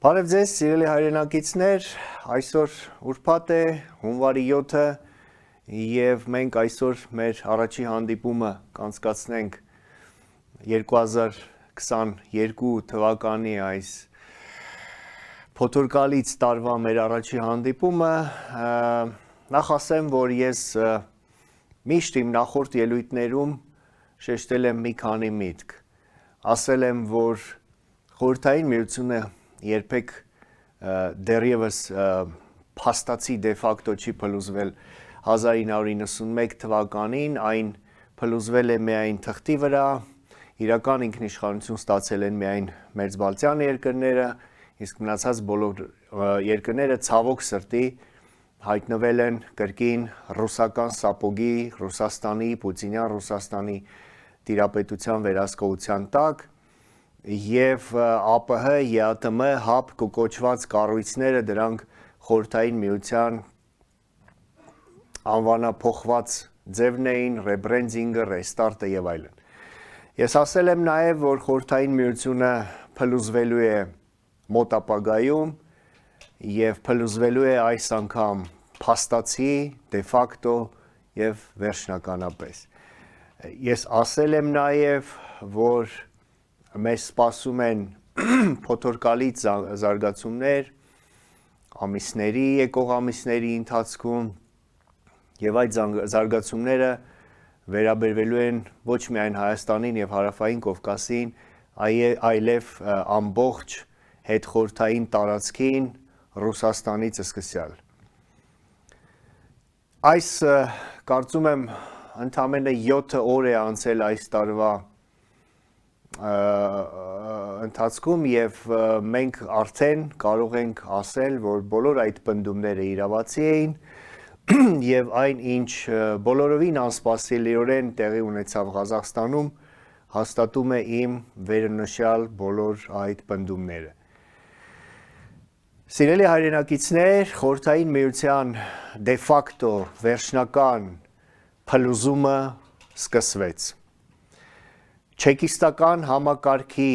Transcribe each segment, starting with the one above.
Բարև ձեզ, սիրելի հայրենակիցներ, այսօր ուրբաթ է, հունվարի 7-ը և մենք այսօր մեր առաջի հանդիպումը կանցկացնենք 2022 թվականի այս փոթորկալից տարվա մեր առաջի հանդիպումը, նախ ասեմ, որ ես միշտ իմ նախորդ ելույթներում շեշտել եմ մի քանի միտք, ասել եմ, որ Խորհրդային Միությունը երբեք դեռևս փաստացի դե ֆակտո չի փլուզվել 1991 թվականին, այն փլուզվել է միայն թղթի վրա, իրական ինքնիշխանություն ստացել են միայն մերձբալթյան երկրները, իսկ մնացած բոլոր երկրները ցավոք սրտի հայտնվել են կրկին ռուսական սապոգի, Ռուսաստանի, Պուտինյան Ռուսաստանի տիրապետության վերահսկողության տակ, և ԱՊՀ, ԵԱՏՄ, ՀԱՊ կոչված կառույցները դրանք Խորհրդային Միության անվանափոխված ձևն էին, ռեբրենդինգը, ռեստարտը և այլն։ Ես ասել եմ նաև, որ Խորհրդային Միությունը փլուզվելու է մոտ ապագայում և փլուզվելու է այս անգամ փաստացի, դե ֆակտո և վերջնականապես։ Ես ասել եմ նաև, որ մեզ սպասում են փոթորկալից զարգացումներ եկող ամիսների ընթացքում և այդ զարգացումները վերաբերվելու են ոչ միայն Հայաստանին և Հարավային Կովկասին, այլև ամբողջ հետխորհրդային տարածքին Ռուսաստանից սկսյալ։ Այս կարծում եմ ընդամենը 7 օր է անցել այս տարվա ընթացքում և մենք արդեն կարող ենք ասել, որ բոլոր այդ պնդումները իրավացի էին և այն, ինչ բոլորովին անսպասելիորեն տեղի ունեցավ Ղազախստանում, հաստատում է իմ վերոնշյալ բոլոր այդ պնդումները։ Սիրելի հայրենակիցներ, Խորհրդային Միության դե ֆակտո վերջնական փլուզումը սկսվեց։ Չեկիստական համակարգի,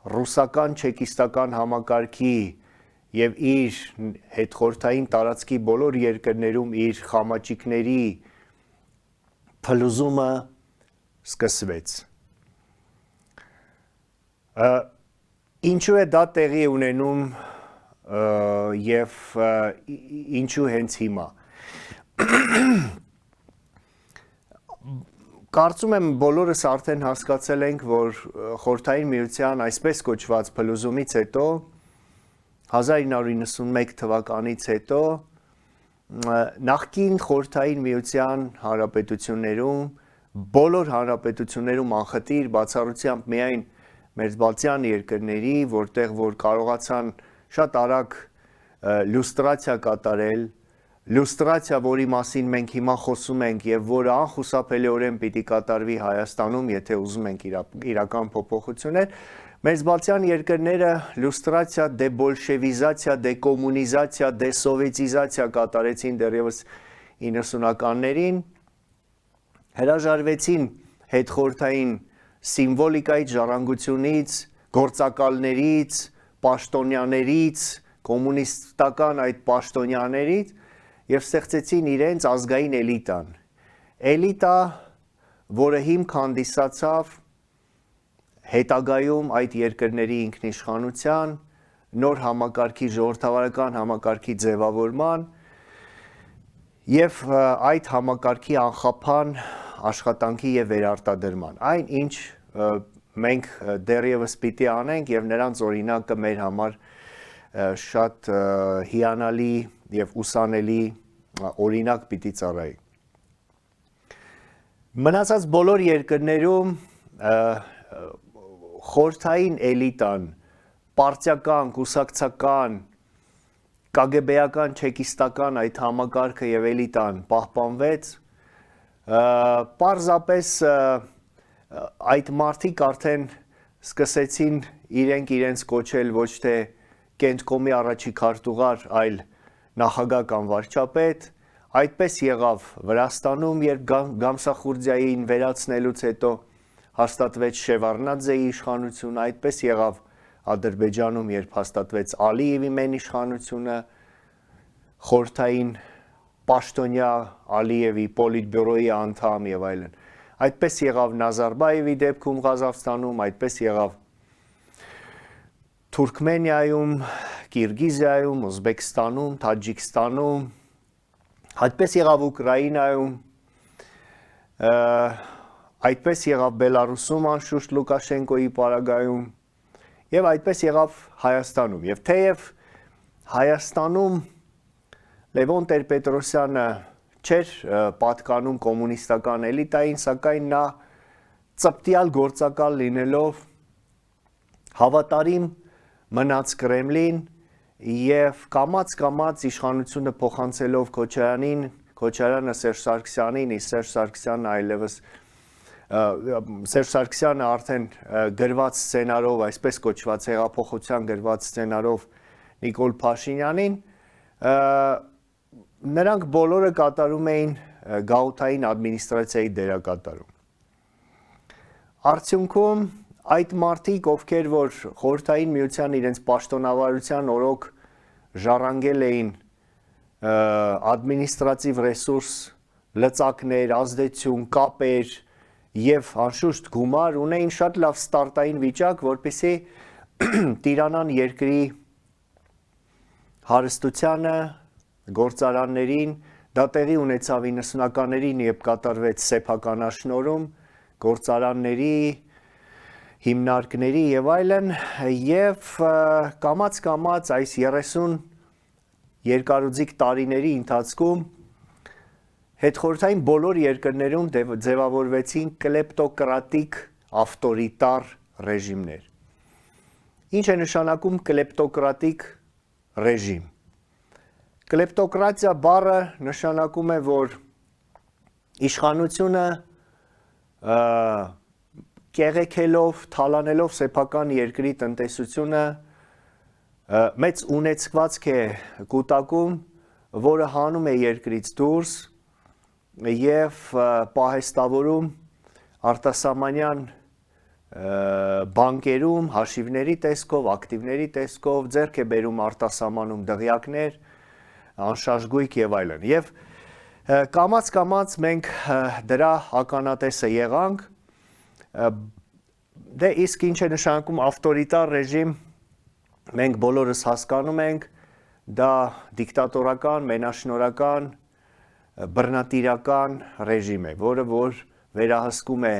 ռուսական չեկիստական համակարգի և իր հետխորհրդային տարածքի բոլոր երկրներում իր խամաճիկների փլուզումը սկսվեց։ Ինչու է դա տեղի ունենում և ինչու հենց հիմա։ Կարծում եմ բոլորս արդեն հասկացել ենք, որ Խորհրդային Միության այսպես կոչված փլուզումից հետո, 1991 թվականից հետո, նախկին Խորհրդային Միության հանրապետություններում, բոլոր հանրապետություններում անխտիր, բացառությամբ միայն մերձբալթյան երկրների, որտեղ որ կարողացան շատ արագ լյուստրացիա կատարել, լյուստրացիա, որի մասին մենք հիմա խոսում ենք և որը անխուսափելիորեն պիտի կատարվի Հայաստանում, եթե ուզում ենք իրական փոփոխություններ, մերձբալթյան երկրները լյուստրացիա, դեբոլշևիզացիա, դեկոմունիզացիա, դեսովետիզացիա կատարեցին դեռևս 90-ականներին, հրաժարվեցին հետխորհրդային սիմվոլիկայից, ժառանգությունից, գործակալներից, պաշտոնյաներից, կոմունիստական այդ պաշտոնյաներից և ստեղծեցին իրենց ազգային էլիտան։ Էլիտա, որը հիմք հանդիսացավ հետագայում այդ երկրների ինքնիշխանության, նոր համակարգի, ժողովրդավարական համակարգի ձևավորման և այդ համակարգի անխափան աշխատանքի և վերարտադրման։ Այն, ինչ մենք դեռևս պիտի անենք և նրանց օրինակը մեր համար շատ հիանալի և ուսանելի օրինակ պիտի ծառայի։ Մնացած բոլոր երկրներում խորհրդային էլիտան, պարտիական, կուսակցական, կագբեական, չեկիստական այդ համակարգը և էլիտան պահպանվեց, պարզապես այդ մարդիկ արդեն սկսեցին իրենց կոչել ոչ թե Կենտկոմի առաջի քարտուղար, այլ նախագահ կամ վարչապետ, այդպես եղավ Վրաստանում, երբ Գամսախուրդիային վերացնելուց հետո հաստատվեց Շևարդնաձեի իշխանությունը, այդպես եղավ Ադրբեջանում, երբ հաստատվեց Ալիևի մենիշխանությունը, խորհրդային պաշտոնյա Ալիևի պոլիտբյուրոյի անդամ եւ այլն։ Այդպես եղավ Նազարբայևի դեպքում Ղազախստանում, այդպես եղավ Թուրքմենիայում, Կիրգիզիայում, Ուզբեկստանում, Թաջիկստանում, այդպես եղավ Ուկրաինայում, այդպես եղավ Բելարուսում անշուշտ Լուկաշենկոյի պարագայում եւ այդպես եղավ Հայաստանում։ Եվ թեև Հայաստանում Լևոն Տեր-Պետրոսյանը չէր պատկանում կոմունիստական էլիտային, սակայն նա ծպտյալ գործակալ լինելով հավատարիմ մնաց Կրեմլին եւ կամաց իշխանությունը փոխանցելով Քոչարյանին, Քոչարյանը Սերժ Սարգսյանին, Սերժ Սարգսյանը այլևս Սերժ Սարգսյանը արդեն գրված սցենարով, այսպես կոչված հեղափոխության գրված սցենարով Նիկոլ Փաշինյանին, նրանք բոլորը կատարում էին գաղութային ադմինիստրացիայի դերակատարում։ Արդյունքում այդ մարդիկ, ովքեր որ խորհրդային միության իրենց պաշտոնավարության օրոք ժառանգել էին ադմինիստրատիվ ռեսուրս, լծակներ, ազդեցություն, կապեր եւ անշուշտ գումար ունեին շատ լավ ստարտային վիճակ, որպեսզի տիրանան երկրի հարստությանը, գործարաններին, դա տեղի ունեցավ 90-ականներին, երբ կատարվեց սեփականաշնորհում, գործարանների, հիմնարկների եւ այլն, եւ կամաց այս 30 երկարուձիգ տարիների ընթացքում հետխորհրդային բոլոր երկրներում ձևավորվեցին կլեպտոկրատիկ ավտորիտար ռեժիմներ։ Ինչ է նշանակում կլեպտոկրատիկ ռեժիմ։ Կլեպտոկրատիա բառը նշանակում է, որ իշխանությունը կեղեքելով, թալանելով սեփական երկրի տնտեսությունը մեծ ունեցվածք է կուտակում, որը հանում է երկրից դուրս եւ պահեստավորում արտասահմանյան բանկերում հաշիվների տեսքով, ակտիվների տեսքով, ձեռք է բերում արտասահմանում դղյակներ, անշարժ եւ այլն։ Եվ կամաց մենք դրա ականատեսը եղանք։ Դե իսկ ինչ է նշանակում ավտորիտար ռեժիմ, մենք բոլորս հասկանում ենք, դա դիկտատորական, մենաշնորհական, բռնատիրական ռեժիմ է, որը որ վերահսկում է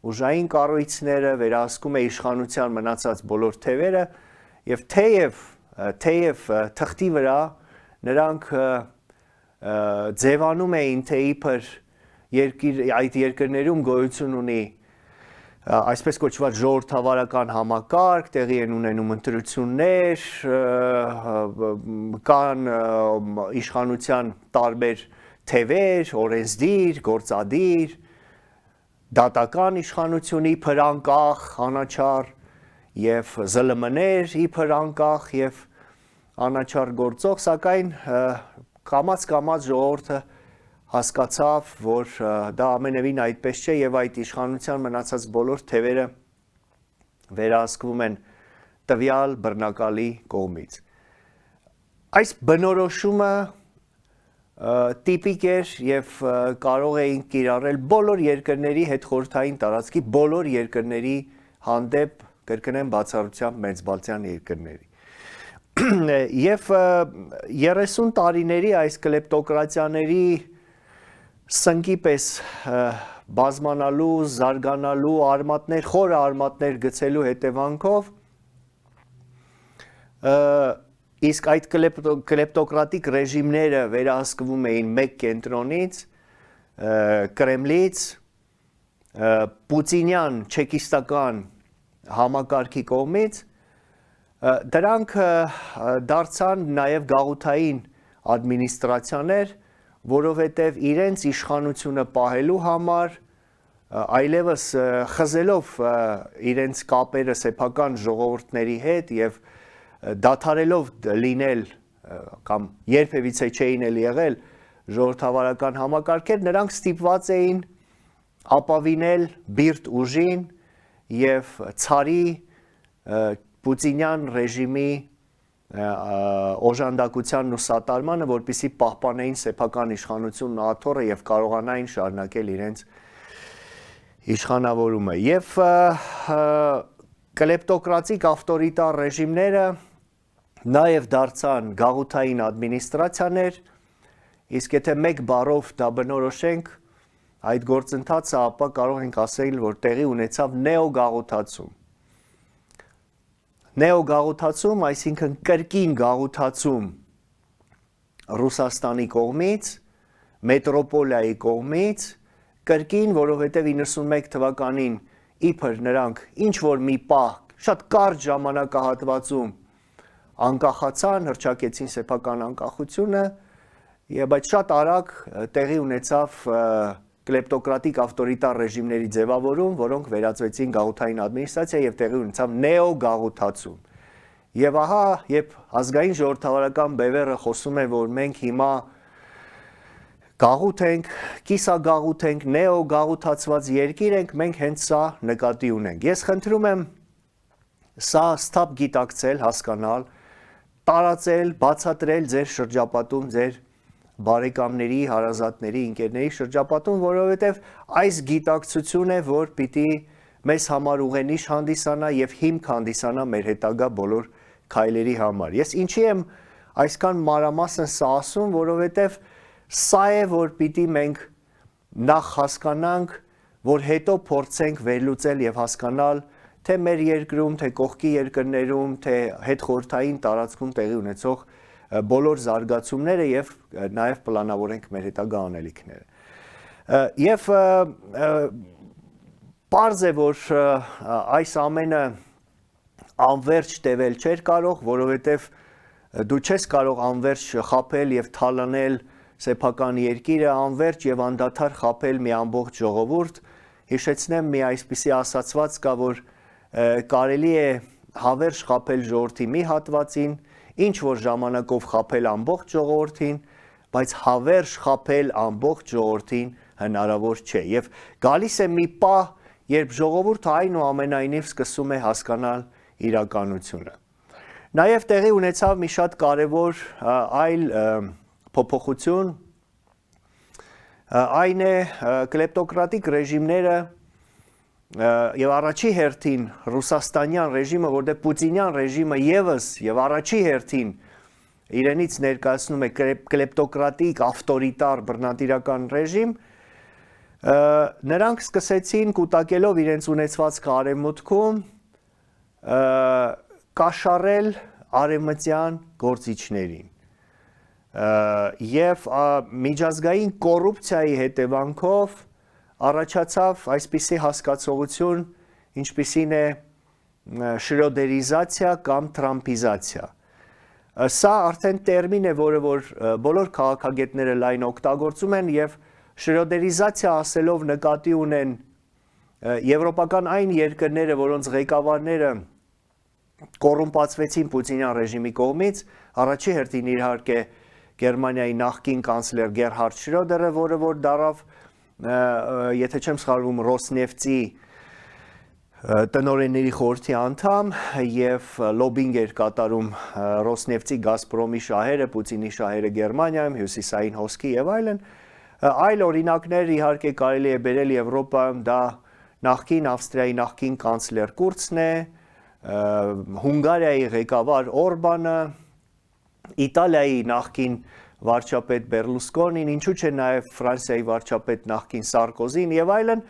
ուժային կառույցները, վերահսկում է իշխանության մնացած բոլոր թևերը եւ թեև թղթի վրա նրանք ձևանում էին, թե իբր այդ երկրներում գոյություն ունի այսպես կոչված ժողովրդավարական համակարգ, տեղի են ունենում ընտրություններ, կան իշխանության տարբեր թևեր, օրենսդիր, գործադիր, դատական իշխանություն իբր անկախ, անաչառ եւ ԶԼՄ-ներ իբր անկախ եւ անաչառ գործող, սակայն կամաց ժողովուրդը հասկացավ, որ դա ամենևին այդպես չէ եւ այդ իշխանության մնացած բոլոր թևերը վերահսկվում են տվյալ բռնակալի կողմից։ Այս բնորոշումը տիպիկ էր եւ կարող էին կիրառել բոլոր երկրների հետխորհրդային տարածքի բոլոր երկրների հանդեպ, կրկնեմ բացառությամբ մեծբալտյան երկրների։ Եվ 30 տարիների այս կլեպտոկրատիաների սնկի պես բազմանալու, զարգանալու արմատներ, խորը արմատներ գցելու հետևանքով իսկ այդ կլեպտոկրատիկ ռեժիմները վերահսկվում էին մեկ կենտրոնից, Կրեմլից, պուտինյան չեկիստական համակարգի կողմից, դրանք դարձան նաև գաղութային ադմինիստրացիաներ, որովհետև իրենց իշխանությունը պահելու համար, այլևս խզելով իրենց կապերը սեփական ժողովուրդների հետ եւ դադարելով լինել կամ երբևիցե չէին էլ եղել ժողովրդավարական համակարգեր, նրանք ստիպված էին ապավինել բիրտ ուժին եւ ցարի Պուտինյան ռեժիմի օժանդակությանն ու սատարմանը, որպեսզի պահպանեին սեփական իշխանությունն ու աթոռը եւ կարողանային շարունակել իրենց իշխանավորումը։ Եվ կլեպտոկրատիկ ավտորիտար ռեժիմները նաեւ դարձան գաղութային ադմինիստրացիաներ, իսկ եթե մեկ բառով դա բնորոշենք այդ գործընթացը, ապա կարող ենք ասել, որ տեղի ունեցավ նեոգաղութացում։ Նեոգաղութացում, այսինքն կրկին գաղութացում Ռուսաստանի կողմից, մետրոպոլիայի կողմից, կրկին, որովհետև 91 թվականին իբր նրանք ինչ որ մի պահ, շատ կարճ ժամանակահատվածում անկախացան, հռչակեցին սեփական անկախությունը, եւ այդ շատ արագ տեղի ունեցավ կլեպտոկրատիկ ավտորիտար ռեժիմների ձևավորում, որոնք վերածվեցին գաղութային ադմինիստրացիա եւ տեղի ունեցավ նեոգաղութացում։ Եվ ահա, երբ ազգային ժողովրդավարական բևեռը խոսում է, որ մենք հիմա գաղութ ենք, կիսագաղութ ենք, նեոգաղութացված երկիր ենք, մենք հենց սա նկատի ունենք։ Ես խնդրում եմ սա սթափ գիտակցել, հասկանալ, տարածել, բացատրել ձեր շրջապատում, ձեր բարեկամների, հարազատների, ընկերների շրջապատում, որովհետև այս գիտակցություն է, որ պիտի մեզ համար ուղենիշ հանդիսանա եւ հիմք հանդիսանա մեր հետագա բոլոր քայլերի համար։ Ես ինչի եմ այսքան մանրամասն սա ասում, որովհետև սա է, որ պիտի մենք նախ հասկանանք, որ հետո փորձենք վերլուծել եւ հասկանալ, թե մեր երկրում, թե կողքի երկրներում, թե հետխորհրդային տարածքում տեղի ունեցող բոլոր զարգացումները եւ նաեւ պլանավորենք մեր հետագա անելիքները։ Եվ պարզ է, որ այս ամենը անverջ տևել չէր կարող, որովհետեւ դու չես կարող անverջ խաբել եւ թալանել սեփական երկիրը, անverջ եւ անդադար խաբել մի ամբողջ ժողովուրդ։ Հիշեցնեմ, մի այսպիսի ասացված կա, որ կարելի է հավերժ խաբել ժողովրդի մի հատվածին, ինչ որ ժամանակով խաբել ամբողջ ժողովրդին, բայց հավերժ խաբել ամբողջ ժողովրդին հնարավոր չէ։ Եվ գալիս է մի պահ, երբ ժողովուրդը այնուամենայնիվ սկսում է հասկանալ իրականությունը։ Նաև տեղի ունեցավ մի շատ կարևոր այլ փոփոխություն, այն է կլեպտոկրատիկ ռեժիմները եւ առաջի հերթին ռուսաստանյան ռեժիմը, որտեղ պուտինյան ռեժիմը եւս եւ առաջի հերթին իրենից ներկայացնում է կլեպտոկրատիկ ավտորիտար բռնատիրական ռեժիմ, նրանք սկսեցին կուտակելով իրենց ունեցվածքը արևմուտքում կաշառել արևմտյան գործիչներին եւ միջազգային կոռուպցիայի հետևանքով առաջացավ այսպիսի հասկացողություն, ինչպիսին է շրոդերիզացիա կամ տրամպիզացիա։ Սա արդեն տերմին է, որը որ բոլոր քաղաքագետները լայն օգտագործում են եւ շրոդերիզացիա ասելով նկատի ունեն եվրոպական այն երկրները, որոնց ղեկավարները կոռումպացվեցին պուտինյան ռեժիմի կողմից, առաջի հերթին իհարկե Գերմանիայի նախկին կանցլեր Գերհարդ Շրոդերը, որը որ դարավ եթե չեմ սխալվում Ռոսնեֆտի տնօրենների խորհրդի անդամ եւ լոբինգ էր կատարում Ռոսնեֆտի Գազպրոմի շահերը, Պուտինի շահերը Գերմանիայում, հյուսիսային հոսքի եւ այլն, այլ օրինակներ իհարկե կարելի է բերել Եվրոպայում, դա նախկին Ավստրիայի նախկին կանցլեր Կուրցն է, Հունգարիայի ղեկավար Օրբանը, Իտալիայի նախկին վարչապետ Բերլուսկոնին, ինչու՞ չէ նաև Ֆրանսիայի վարչապետ նախկին Սարկոզին եւ այլն,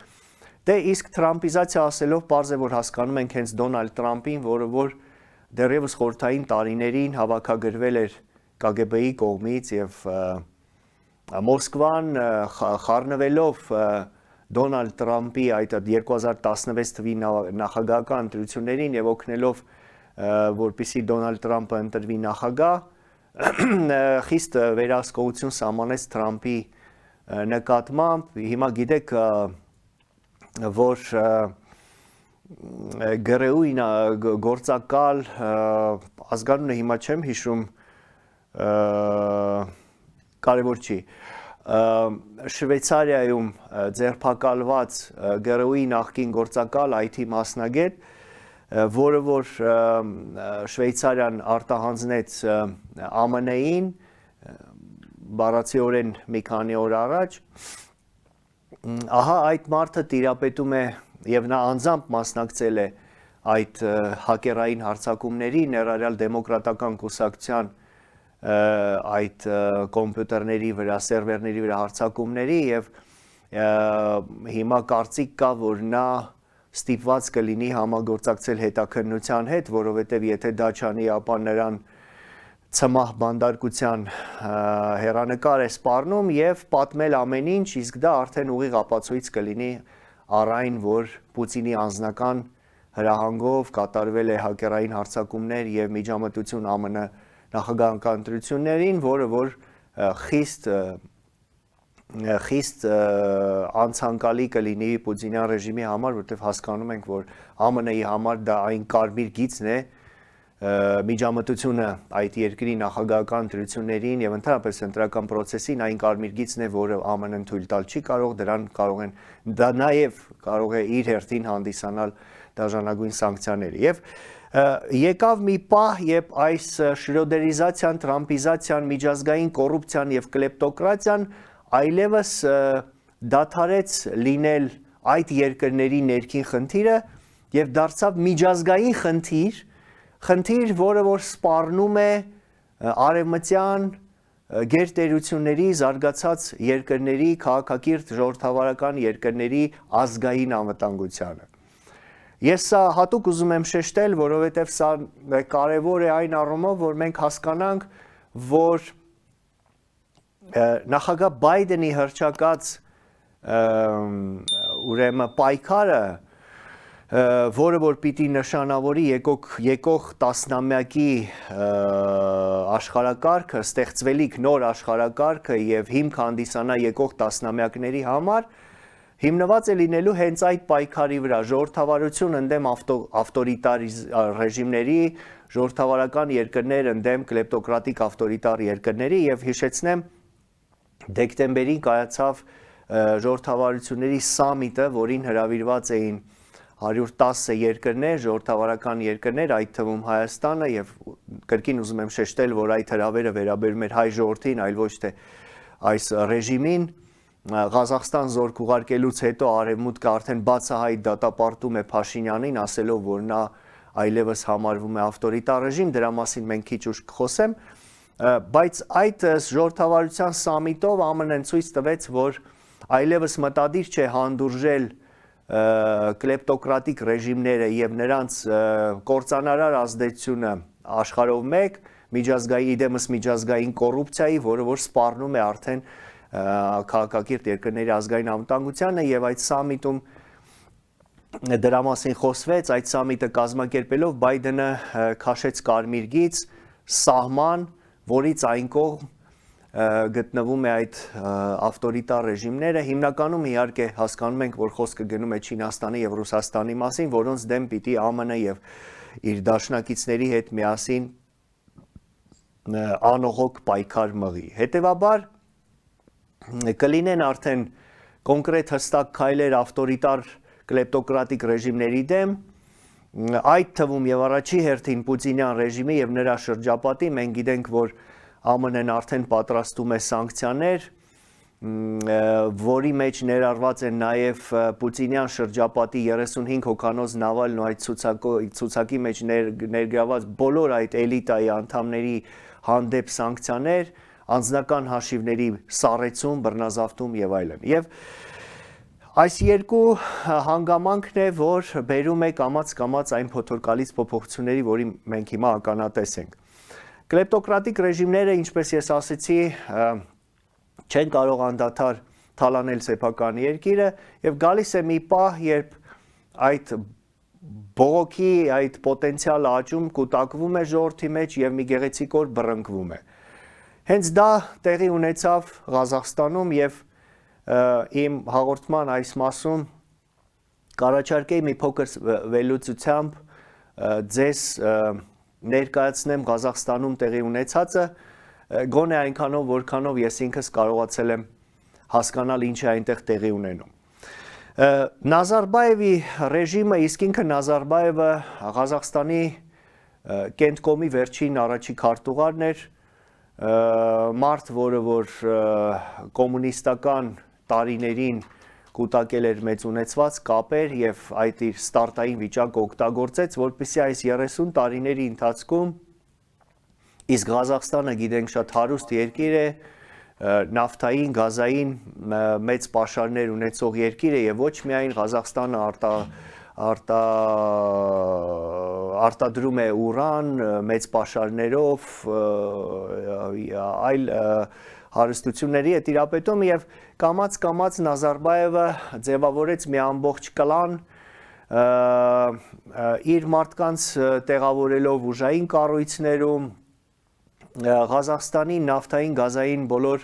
դե իսկ տրամպիզացիա ասելով պարզ է, որ հասկանում ենք հենց Դոնալդ Տրամփին, որը որ դեռևս խորհրդային տարիներին հավաքագրվել էր KGB-ի կողմից եւ Մոսկվան խառնվելով Դոնալդ Տրամփի այդ 2016 թվականի նախագահական ընտրություններին եւ օգնելով որպեսզի Դոնալդ Տրամփը ընտրվի նախագահ, խիստ վերահսկողություն սահմանեց Տրամփի նկատմամբ։ Հիմա գիտեք, որ ԳՌՈ-ին գործակալ ազգանունը հիմա չեմ հիշում, կարևոր չի, Շվեյցարիայում ձերբակալված ԳՌՈ-ի նախկին գործակալ IT մասնագետ որը որ Շվեյցարիան արտահանձնեց ԱՄՆ-ին բառացիորեն մի քանի օր առաջ, ահա այդ մարդը տիրապետում է եւ նա անձամբ մասնակցել է այդ հակերային հարձակումների, ներառյալ դեմոկրատական կուսակցության այդ կոմպյուտերների վրա, սերվերների վրա հարձակումների եւ հիմա կարծիք կա, որ նա ստիպված կլինի համագործակցել հետաքննության հետ, որովհետեւ եթե դա չանի, ապա նրան ցմահ բանդարկության հերանեկար է սպառնում եւ պատմել ամեն ինչ, իսկ դա արդեն ուղիղ ապացույց կլինի առ այն, որ Պուտինի անձնական հրահանգով կատարվել է հակերային հարձակումներ եւ միջամտություն ԱՄՆ նախագահական ընտրություններին, որը որ խիստ անցանկալի կլինի Պուտինյան ռեժիմի համար, որտեղ հասկանում ենք, որ ԱՄՆ-ի համար դա այն կարմիր գիծն է միջամտությունը այդ երկրի նախագահական ընտրություններին եւ ընդհանրապես ընտրական process-ին այն կարմիր գիծն է, որը ԱՄՆ-ն թույլ տալ չի կարող, դրան կարող են դա նաեւ կարող է իր հերթին հանդիսանալ դաժանագույն սանկցիաների։ Եվ եկավ մի պահ, երբ այս շրոդերիզացիան, տրամպիզացիան, միջազգային կոռուպցիան եւ կլեպտոկրատիան այլևս դադարեց լինել այդ երկրների ներքին խնդիրը եւ դարձավ միջազգային խնդիր, որը որ սպառնում է արևմտյան գերտերությունների, զարգացած երկրների, քաղաքակիրթ ժողովրդավարական երկրների ազգային անվտանգությանը։ Ես սա հատուկ ուզում եմ շեշտել, որովհետև սա կարևոր է այն առումով, որ մենք հասկանանք, որ նախագահ Բայդենի հռչակած ուրեմն պայքարը, որը որ պիտի նշանավորի եկող տասնամյակի աշխարհակարգը, ստեղծվելիք նոր աշխարհակարգը եւ հիմք հանդիսանա եկող տասնամյակների համար, հիմնված է լինելու հենց այդ պայքարի վրա, ժողովրդավարություն ընդդեմ ավտորիտար ռեժիմների, ժողովրդավարական երկրներ ընդդեմ կլեպտոկրատիկ ավտորիտար երկրների եւ հիշեցնեմ դեկտեմբերին կայացավ ժողովրդավարությունների սամիտը, որին հրավիրված էին 110 երկրներ, ժողովրդավարական երկրներ, այդ թվում Հայաստանը եւ կրկին ուզում եմ շեշտել, որ այդ հրավերը վերաբերում էր հայ ժողովրդին, այլ ոչ թե այս ռեժիմին։ Ղազախստան զորք ուղարկելուց հետո Արևմուտքը արդեն բացահայտ դատապարտում է Փաշինյանին, ասելով, որ նա այլևս համարվում է ավտորիտար ռեժիմ, դրա մասին մենք քիչ ուշ կխոսեմ, բայց այդ ժողովրդավարության սամիտով ԱՄՆ-ն ցույց տվեց, որ այլևս մտադիր չէ հանդուրժել կլեպտոկրատիկ ռեժիմները եւ նրանց կործանարար ազդեցությունը աշխարհով մեկ, միջազգային կոռուպցիայի, որը որ սպառնում է արդեն քաղաքակիրթ երկրների ազգային անվտանգությանը եւ այդ սամիտում դրա մասին խոսվեց, այդ սամիտը կազմակերպելով Բայդենը քաշեց կարմիր գիծ, սահման, որից այն կողմ գտնվում է այդ ավտորիտար ռեժիմները, հիմնականում իհարկե հասկանում ենք, որ խոսքը գնում է Չինաստանի եւ Ռուսաստանի մասին, որոնց դեմ պիտի ԱՄՆ եւ իր դաշնակիցների հետ միասին անողոք պայքար մղի։ Հետևաբար կլինեն արդեն կոնկրետ հստակ քայլեր ավտորիտար կլեպտոկրատիկ ռեժիմների դեմ, այդ թվում եւ առաջի հերթին Պուտինյան ռեժիմի եւ նրա շրջապատի, մենք գիտենք, որ ԱՄՆ-ն արդեն պատրաստում է սանկցիաներ, որի մեջ ներառված են նաև Պուտինյան շրջապատի 35 հոգանոց Նավալնու այդ ցուցակի մեջ ներգրաված բոլոր այդ էլիտայի անդամների հանդեպ սանկցիաներ, անձնական հաշիվների սառեցում, բռնազավթում եւ այլն։ Եվ այս երկու հանգամանքն է, որ բերում է կամաց այն փոթորկալից փոփոխությունների, որի մենք հիմա ականատես ենք։ Կլեպտոկրատիկ ռեժիմները, ինչպես ես ասացի, չեն կարող անդադար թալանել սեփական երկիրը եւ գալիս է մի պահ, երբ այդ բողոքի, այդ պոտենցիալը աճում, կուտակվում է ժողովրդի մեջ եւ մի գեղեցիկ օր բռնկվում է։ Հենց դա տեղի ունեցավ Ղազախստանում եւ իմ հաղորդման այս մասում կառաջարկեի մի փոքր վերլուծությամբ ձեզ ներկայացնեմ Ղազախստանում տեղի ունեցածը, գոնե այնքանով, որքանով ես ինքս կարողացել եմ հասկանալ ինչ է այնտեղ տեղի ունենում։ Նազարբայևի ռեժիմը, իսկ ինքը Նազարբայևը Ղազախստանի կենտկոմի վերջին առաջի քարտուղարն էր, մարդ, որը որ կոմունիստական տարիներին կուտակել էր մեծ ունեցված կապեր եւ այդ իր ստարտային վիճակը օգտագործեց, որպեսզի այս 30 տարիների ընթացքում իսկ Ղազախստանը գիտենք շատ հարուստ երկիր է, նավթային, գազային մեծ պաշարներ ունեցող երկիր է եւ ոչ միայն Ղազախստանը արտադրում է ուրան մեծ պաշարներով, այլ հարստությունների է տիրապետում եւ կամաց Նազարբայևը ձևավորեց մի ամբողջ կլան իր մարդկանց տեղավորելով ուժային կառույցներում Ղազախստանի նավթային գազային բոլոր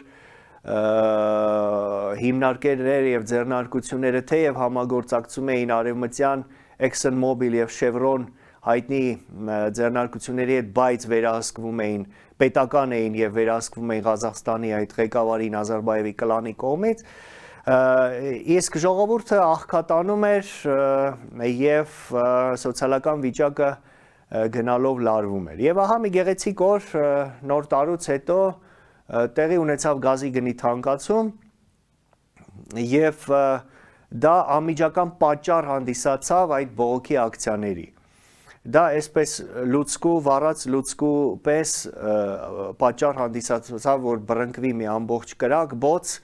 հիմնարկերները եւ ձեռնարկությունները թեև համագործակցում էին արևմտյան ExxonMobil եւ Chevron հայտնի ձեռնարկությունների հետ, բայց վերահսկվում էին պետական էին եւ վերահսկվում էին Ղազախստանի այդ ղեկավարի Նազարբայևի կլանի կողմից, իսկ ժողովուրդը աղքատանում էր եւ սոցիալական վիճակը գնալով լարվում էր։ Եվ ահա մի գեղեցիկ օր նոր տարուց հետո տեղի ունեցավ գազի գնի թանկացում եւ դա անմիջական պատճառ հանդիսացավ այդ բողոքի ակցիաների։ Դա այսպես լուցկու, վառած լուցկու պես պատճառ հանդիսացավ, որ բռնկվի մի ամբողջ կրակ, բոց,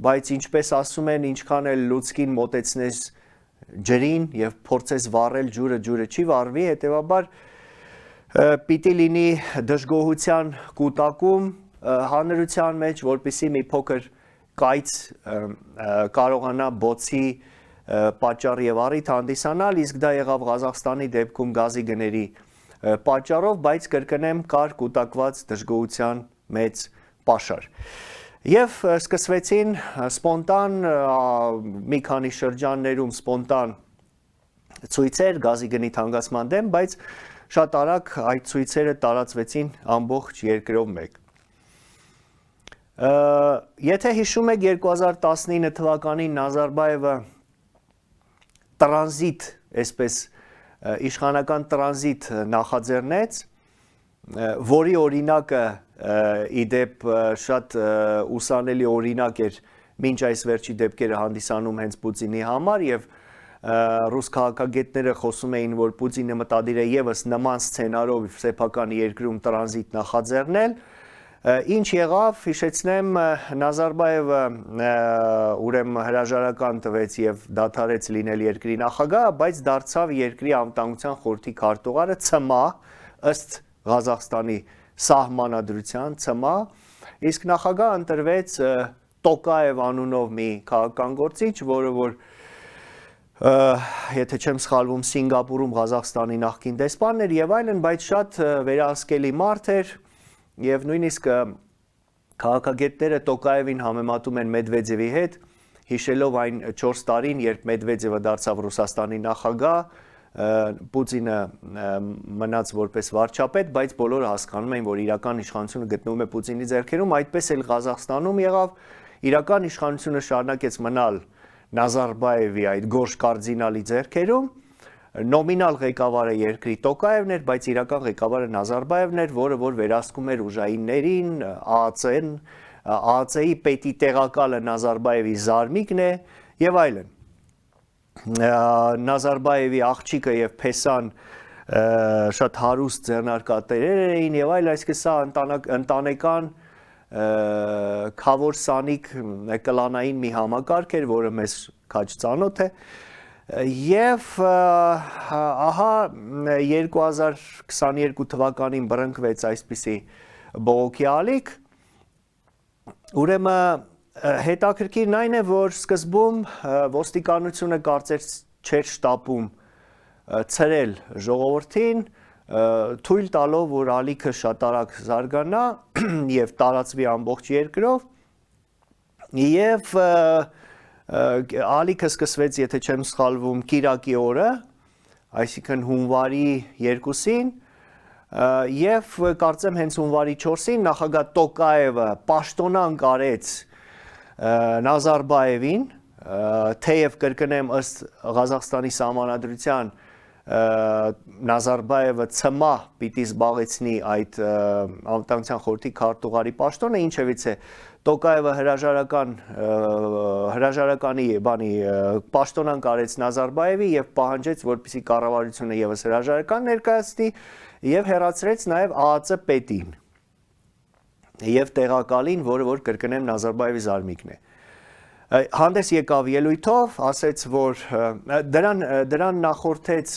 բայց ինչպես ասում են, ինչքան էլ լուցկին մոտեցնես ջրին եւ փորձես վառել ջուրը չի վառվի, հետեւաբար պիտի լինի դժգոհության կուտակում հանրության մեջ, որպեսզի մի փոքր կայծ կարողանա բոցի պատճառ եւ առիթ հանդիսանալ, իսկ դա եղավ Ղազախստանի դեպքում գազի գների պատճառով, բայց կրկնեմ կար կուտակված դժգոհության մեծ պաշար։ Եվ սկսվեցին սպոնտան մի քանի շրջաններում սպոնտան ցույցեր գազի գնի թանկացման դեմ, բայց շատ արագ այդ ցույցերը տարածվեցին ամբողջ երկրով մեկ։ Եթե հիշում եք 2019 թվականին Նազարբայևը տրանզիտ, այսպես իշխանական տրանզիտ նախաձեռնեց, որի օրինակը իդեպ շատ ուսանելի օրինակ էր մինչ այս վերջի դեպքերը հանդիսանում հենց Պուտինի համար եւ ռուս քաղաքագետները խոսում էին, որ Պուտինը մտադիր է եւս նման սցենարով սեփական երկրում տրանզիտ նախաձեռնել, ինչ եղավ, հիշեցնեմ, Նազարբայևը ուրեմն հրաժարական տվեց եւ դադարեց լինել երկրի նախագահ, բայց դարձավ երկրի անվտանգության խորհրդի քարտուղարը ՑՄԱ, ըստ Ղազախստանի սահմանադրության ՑՄԱ, իսկ նախագահ ընտրվեց Տոկաև անունով մի քաղաքագործիչ, որը որ եթե չեմ սխալվում Սինգապուրում Ղազախստանի նախկին դեսպանն էր եւ այլն, բայց շատ վերահսկելի մարդ էր եւ նույնիսկ քաղաքագետները Տոկաևին համեմատում են Մեդվեդևի հետ, հիշելով այն 4 տարին, երբ Մեդվեդևը դարձավ Ռուսաստանի նախագահ, Պուտինը մնաց որպես վարչապետ, բայց բոլորը հասկանում էին, որ իրական իշխանությունը գտնվում է Պուտինի ձեռքերում, այդպես էլ Ղազախստանում եղավ, իրական իշխանությունը շարունակեց մնալ Նազարբայևի այդ գորշ կարդինալի ձեռքերում, նոմինալ ղեկավարը երկրի Տոկաևն էր, բայց իրական ղեկավարը Նազարբայևն էր, որը որ վերահսկում էր ուժայիններին, ԱԱՑ-ի պետի տեղակալը Նազարբայևի զարմիկն է եւ այլն։ Նազարբայևի աղջիկը եւ Փեսան շատ հարուստ ձեռնարկատերեր էին եւ այլ, այսինքն սա ընտանեկան քավոր սանիկ կլանային մի համակարգ էր, որը մեզ քաջ ծանոթ է։ Եվ ահա 2022 թվականին բռնկվեց այսպիսի բողոքի ալիք, ուրեմն հետաքրքիրն այն է, որ սկզբում ոստիկանությունը կարծես չէր շտապում ցրել ժողովրդին, թույլ տալով, որ ալիքը շատ արագ զարգանա եւ տարածվի ամբողջ երկրով, եւ ալիքը սկսվեց, եթե չեմ սխալվում, Կիրակի օրը, այսինքն հունվարի 2-ին, եւ կարծեմ հենց հունվարի 4-ին նախագահ Տոկաևը պաշտոնանկ արեց Նազարբայևին, թեև կրկնեմ ըստ Ղազախստանի սահմանադրության Նազարբայևը ցմահ պիտի զբաղեցնի այդ անվտանգության խորհրդի քարտուղարի պաշտոնը, ինչևիցե Տոկաևը հրաժարականի պաշտոնանկ արեց Նազարբայևի եւ պահանջեց, որպեսզի կառավարությունը եւս հրաժարական ներկայացնի եւ հեռացրեց նաեւ ԱԱԾ պետին եւ տեղակալին, որը որ կրկնեմ Նազարբայևի զարմիկն է։ Հանդես եկավ ելույթով, ասեց, որ դրան նախորդեց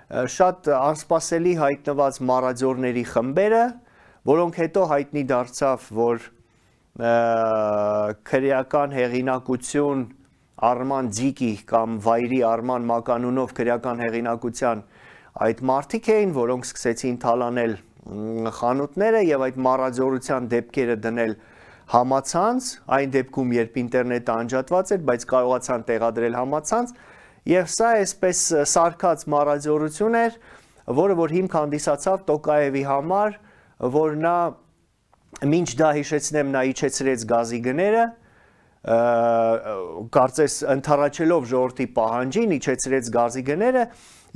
շատ անսպասելի հայտնված մարաձորների խմբերը, որոնք հետո հայտնի դարձավ, որ քրեական հեղինակություն Արման Ձիկի կամ Վայրի Արման Մականունով քրեական հեղինակության այդ մարդիկ էին, որոնք սկսեցին թալանել խանութները եւ այդ մարաձորության դեպքերը դնել համացանց, այն դեպքում երբ ինտերնետը անջատված էր, բայց կարողացան տեղադրել համացանց, եւ սա այսպես սարքած մարաձորություն էր, որը որ հիմք հանդիսացավ Տոկաևի համար, որ նա մինչ դա հիշեցնեմ նա իջեցրեց գազի գները, կարծես ընդառաջելով ժողովրդի պահանջին իջեցրեց գազի գները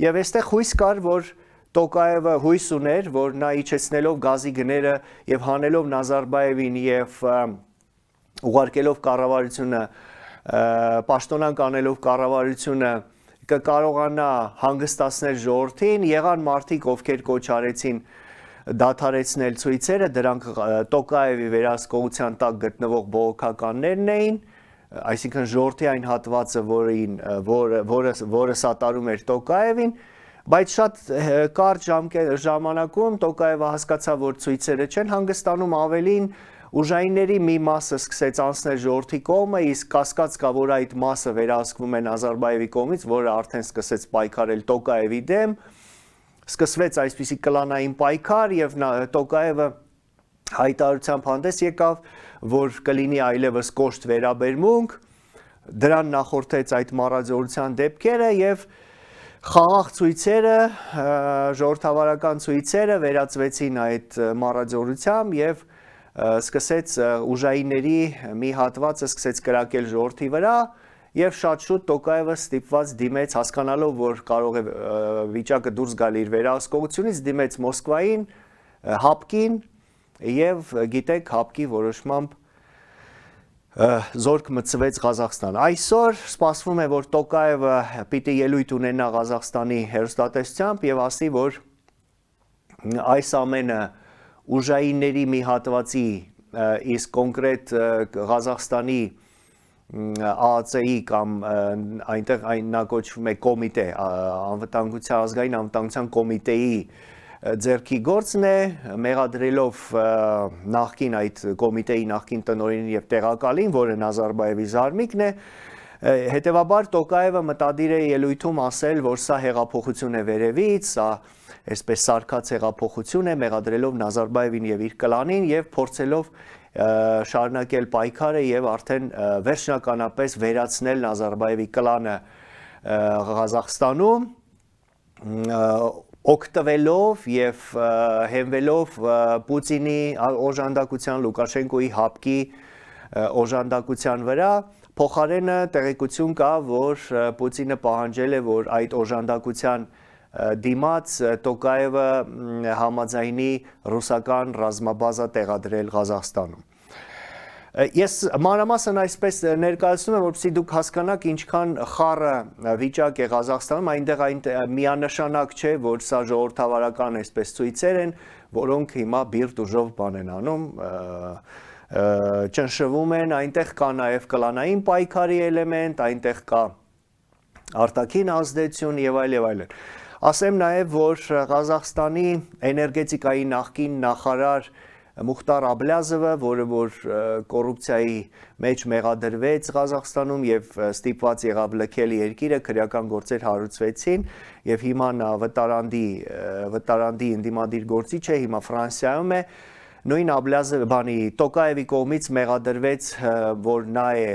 եւ այստեղ հույս կար, որ Տոկաևը հույս ուներ, որ նա իջեցնելով գազի գները եւ հանելով Նազարբայևին եւ ուղարկելով կառավարությունը պաշտոնանկ անելով կառավարությունը կկարողանա հանգստացնել ժողովրդին, եղան մարդիկ, ովքեր կոչ արեցին դադարեցնել ցույցերը, դրանք Տոկաևի վերահսկողության տակ գտնվող բողոքականներն էին, այսինքն ժողովրդի այն հատվածը, որը սատարում էր Տոկաևին, բայց շատ կարճ ժամանակում Տոկաևը հասկացավ, որ ցույցերը չեն հանգստանում, ավելին ուժայինների մի մասը սկսեց անցնել ժողովրդի կողմը, իսկ կասկած կա, որ այդ մասը վերահսկվում է Նազարբայևի կողմից, որը արդեն սկսեց պայքարել Տոկաևի դեմ, սկսվեց այսպիսի կլանային պայքար եւ Տոկաևը հայտարարությամբ հանդես եկավ, որ կլինի այլևս կոշտ վերաբերմունք, դրան նախորդեց այդ մարաձորության դեպքերը եւ խաղաղ ցույցերը, ժողովրդավարական ցույցերը վերածվեցին այդ մարաձորությամբ եւ սկսեց ուժայինների մի հատվածը սկսեց կրակել ժողովրդի վրա եւ շատ շուտ Տոկաևը ստիպված դիմեց, հասկանալով, որ կարող է վիճակը դուրս գալ իր վերահսկողությունից, դիմեց Մոսկվային, ՀԱՊԿ-ին եւ գիտեք, ՀԱՊԿ-ի որոշմամբ զորք մտցվեց Ղազախստան։ Այսօր սպասվում է, որ Տոկաևը պիտի ելույթ ունենա Ղազախստանի հեռուստատեսությամբ եւ ասի, որ այս ամենը ուժայինների մի հատվածի, իսկ կոնկրետ Ղազախստանի ԱԱԾ-ի կամ այնտեղ նա կոչվում է կոմիտե, ազգային անվտանգության կոմիտեի ձեռքի գործն է, մեղադրելով նախկին այդ կոմիտեի նախկին տնօրենին եւ տեղակալին, որը Նազարբայևի զարմիկն է, հետեւաբար Տոկաևը մտադիր է ելույթում ասել, որ սա հեղափոխություն է վերևից, սա այսպես սարքած հեղափոխություն է, մեղադրելով Նազարբայևին եւ իր կլանին եւ փորձելով շարունակել պայքարը եւ արդեն վերջնականապես վերացնել Նազարբայևի կլանը Ղազախստանում, օգտվելով եւ հենվելով Պուտինի օժանդակության, Լուկաշենկոյի ՀԱՊԿ-ի օժանդակության վրա, փոխարենը տեղեկություն կա, որ Պուտինը պահանջել է, որ այդ օժանդակության դիմաց Տոկաևը համաձայնի ռուսական ռազմաբազա տեղադրել Ղազախստանում։ Ես մանրամասն այսպես ներկայացնում եմ, որպեսզի դուք հասկանաք ինչքան խառը վիճակ է Ղազախստանում, այնտեղ միանշանակ չէ, որ սա ժողովրդավարական այսպես ցույցեր են, որոնք հիմա բիրտ ուժով բան են անում, ճնշվում են, այնտեղ կա նաև կլանային պայքարի էլեմենտ, այնտեղ կա արտաքին ազդեցություն եւ այլն։ Ասեմ նաև, որ Ղազախստանի էներգետիկայի նախկին նախարար Մուխտար Աբլյազովը, որը որ կոռուպցիայի մեջ մեղադրվեց Ղազախստանում եւ ստիպված եղավ լքել երկիրը, քրեական գործեր հարուցվեցին եւ հիմա նա վտարանդի ընդդիմադիր գործիչ է, հիմա Ֆրանսիայում է, նույն Աբլյազովը Տոկաևի կողմից մեղադրվեց, որ նա է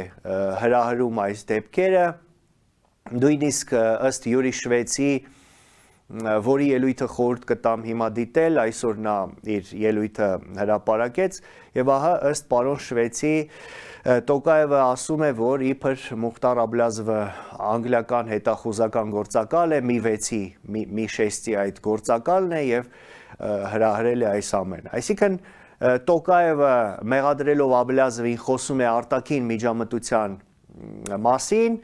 հրահրում այս դեպքերը, նույնիսկ ըստ Յուրի Շվեյցի որի ելույթը խորհուրդ կտամ հիմա դիտել, այսօր նա իր ելույթը հրապարակեց եւ ահա ըստ պարոն Շվեցի Տոկաևը ասում է, որ իբր Մուխտար Աբլազովը անգլիական հետախուզական գործակալ է, մի 6-ի, մի 6-ի այդ գործակալն է եւ հրահրել է այս ամենը։ Այսինքն Տոկաևը մեղադրելով Աբլազովին խոսում է արտաքին միջամտության մասին,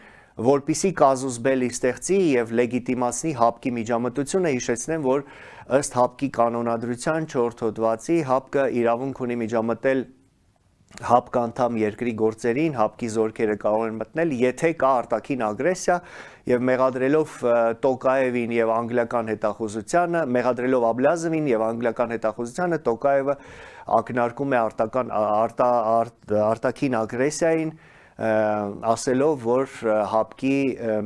որպիսի կազուսբելի ստեղծի եւ լեգիտիմացնի ՀԱՊԿ-ի միջամտությունը, հիշեցնեմ, որ ըստ ՀԱՊԿ-ի կանոնադրության 4 հոդվածի ՀԱՊԿ-ը իրավունք ունի միջամտել ՀԱՊԿ անդամ երկրի գործերին, ՀԱՊԿ-ի զորքերը կարող են մտնել, եթե կա արտաքին ագրեսիա եւ մեղադրելով Տոկաևին եւ անգլիական հետախուզությանը, մեղադրելով Աբլազովին եւ անգլիական հետախուզությանը, Տոկաևը ակնարկում է արտաքին ագրեսիային, ասելով, որ ՀԱՊԿ-ի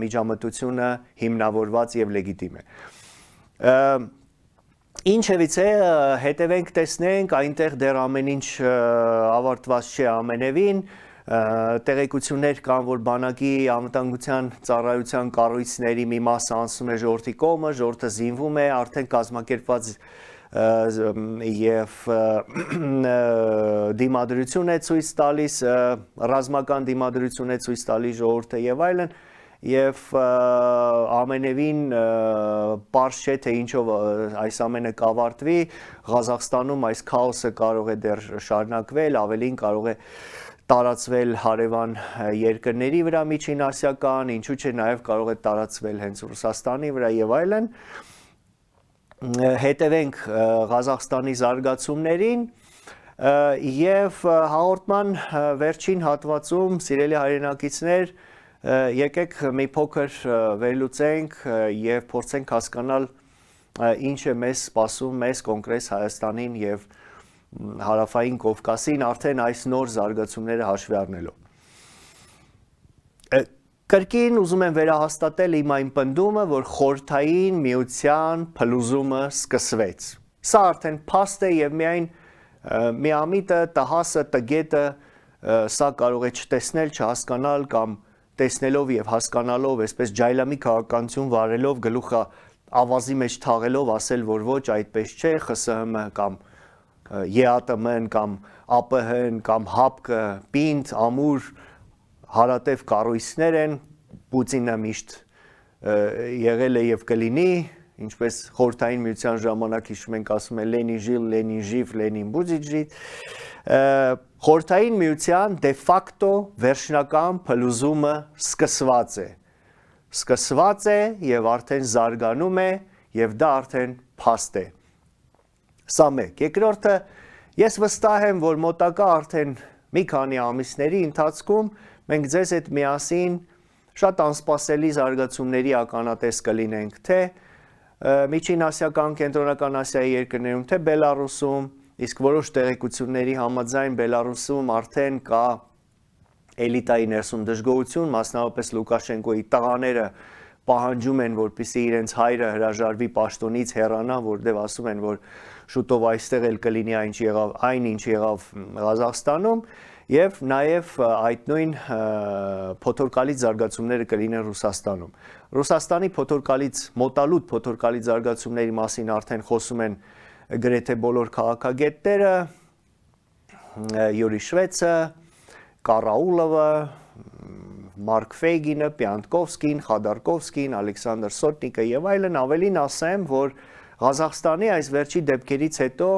միջամտությունը հիմնավորված եւ լեգիտիմ է։ Ինչևիցե հետևենք տեսնենք, այնտեղ դեռ ամեն ինչ ավարտված չէ ամենևին, տեղեկություններ կան, որ բանակի անվտանգության ծառայության կառույցների մի մասը անցնում է ժողովրդի կողմը, ժողովուրդը զինվում է, արդեն կազմակերպված եւ դիմադրություն է ցույց տալիս, ռազմական դիմադրություն է ցույց տալիս ժողովուրդը եւ այլն, եւ ամենևին պարզ չէ թե ինչով այս ամենը կավարտվի, Ղազախստանում այս քաոսը կարող է դեռ շարունակվել, ավելին կարող է տարածվել հարևան երկրների վրա միջինասիական, ինչու՞ չէ նաեւ կարող է տարածվել հենց Ռուսաստանի վրա եւ այլն։ Հետևենք Ղազախստանի զարգացումներին եւ հաղորդման վերջին հատվածում, սիրելի հայրենակիցներ, եկեք մի փոքր վերլուծենք եւ փորձենք հասկանալ ինչ է մեզ սպասում մեզ կոնկրետ Հայաստանին եւ Հարավային Կովկասին արդեն այս նոր զարգացումները հաշվի առնելով։ Կրկին ուզում եմ վերահաստատել իմ այն պնդումը, որ խորհրդային միության փլուզումը սկսվեց։ Սա արդեն փաստ է եւ միայն միամիտը, տհասը, տգետը սա կարող է չտեսնել, չհասկանալ կամ տեսնելով եւ հասկանալով, այսպես ջայլամի քաղաքականություն վարելով, գլուխը ավազի մեջ թաղելով, ասել, որ ոչ, այդպես չէ, ԽՍՀՄ կամ ԵԱՏՄ-ն կամ ԱՊՀ-ն կամ ՀԱՊԿ-ը, պինդ, ամուր հարատև կառույցներ են, Պուտինը միշտ եղել է եւ կլինի, ինչպես խորհրդային միության ժամանակ հիշում ենք ասում է Լենին ժիլ, Լենին ժիվ, Լենին բուջիջ ժիտ, խորհրդային միության դե ֆակտո վերջնական փլուզումը սկսված է եւ արդեն զարգանում է եւ դա արդեն փաստ է։ Սա մեկ։ Երկրորդը, ես վստահ եմ, որ մոտակա արդեն մի քանի ամիսների ընթացքում մենք ձեզ հետ միասին շատ անսպասելի զարգացումների ականատես կլինենք, թե Միջինասիական, Կենտրոնական Ասիայի երկրներում, թե Բելարուսում, իսկ որոշ տեղեկությունների համաձայն Բելարուսում արդեն կա էլիտայի ներսում դժգոհություն, մասնավորապես Լուկաշենկոյի տղաները պահանջում են, որպեսզի իրենց հայրը հրաժարվի պաշտոնից, հեռանա, որտեղ ասում են, որ շուտով այստեղ էլ կլինի այն, ինչ եղավ Ղազախստանում, եւ նաեւ այդ նույն փոթորկալից զարգացումները կլինեն Ռուսաստանում։ Ռուսաստանի փոթորկալից մոտալուտ փոթորկալից զարգացումների մասին արդեն խոսում են գրեթե բոլոր քաղաքագետները, Յուրի Շվեցը, Կարաուլովը, Մարկ Ֆեյգինը, Պյանտկովսկին, Խադարկովսկին, Ալեքսանդր Սոտնիկը եւ այլն, ավելին ասեմ, որ Ղազախստանի այս վերջի դեպքերից հետո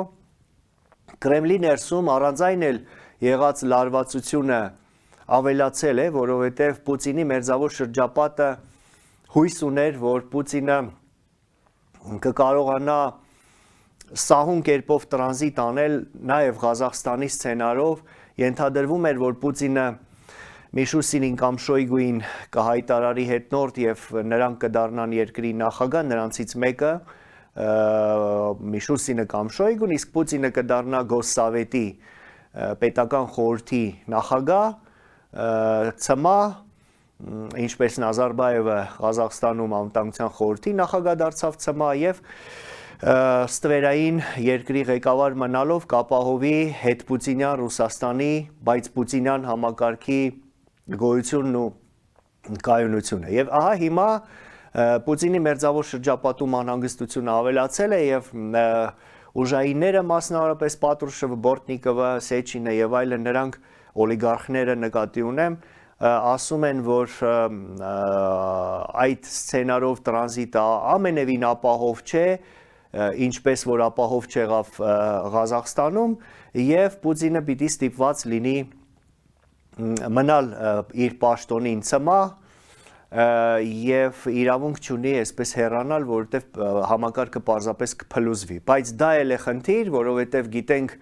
Կրեմլի ներսում առանձայն էլ եղած լարվածությունը ավելացել է, որովհետև Պուտինի մերձավոր շրջապատը հույս ուներ, որ Պուտինը կկարողանա սահուն կերպով տրանզիտ անել նաև Ղազախստանի սցենարով, ենթադրվում էր, որ Պուտինը Միշուսինին կամ Շոյգուին կհայտարարի հետնորդ եւ նրանք կդառնան երկրի նախագահ, նրանցից մեկը Միշուսինը կամ Շոյգուն, իսկ Պուտինը կդառնա Գոссավետի պետական խորհրդի նախագահ, ցմա, ինչպես Նազարբայևը Ղազախստանում անվտանգության խորհրդի նախագահ դարձավ ցմա եւ ստվերային երկրի ղեկավար մնալով կապահովի հետ Պուտինյան Ռուսաստանի, բայց Պուտինյան համակարգի գոյությունն ու կայունությունը։ Եվ ահա հիմա Պուտինի մերձավոր շրջապատում անհանգստությունը ավելացել է եւ ուժայինները, մասնավորապես Պատրուշևը, Բորտնիկովը, Սեչինը եւ այլն, նրանք օլիգարխները նկատի ունեմ, ասում են, որ այդ սցենարով տրանզիտը ամենևին ապահով չէ, ինչպես որ ապահով չեղավ Ղազախստանում, եւ Պուտինը պիտի ստիպված լինի մնալ իր պաշտոնին ցմահ եւ իրավունք չունի այսպես հեռանալ, որովհետեւ համակարգը պարզապես կփլուզվի, բայց դա էլ է խնդիր, որովհետեւ գիտենք